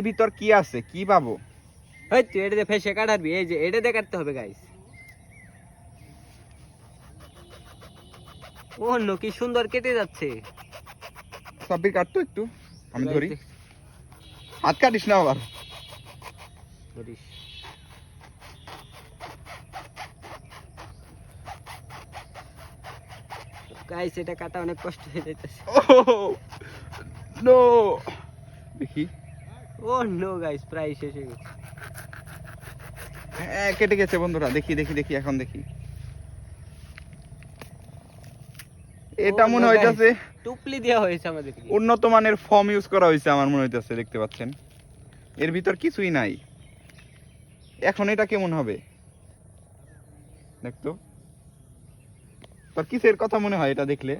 এর ভিতর কি আছে কি পাবো? এই তুই এটা দিয়ে ফেসে কাটাবি, এই যে এটা দিয়ে কাটতে হবে গাইস। ও নো, কি সুন্দর কেটে যাচ্ছে। সাব্বির কাটতো একটু, আমি ধরি। হাত কাটিস না আবার। ধরিস। গাইস এটা কাটা অনেক কষ্ট হয়ে যাইতেছে। নো, দেখি। ও নো গাইস, প্রায় শেষ হয়ে গেছে। হ্যাঁ কেটে গেছে বন্ধুরা, দেখি দেখি দেখি এখন দেখি। এটা মনে হইতাছে টুপলি দেওয়া হয়েছে আমাদের। উন্নত মানের ফর্ম ইউজ করা হয়েছে আমার মনে হইতাছে, দেখতে পাচ্ছেন এর ভিতর কিছুই নাই। এখন এটা কেমন হবে দেখতো? তোর কিসের কথা মনে হয় এটা দেখলে?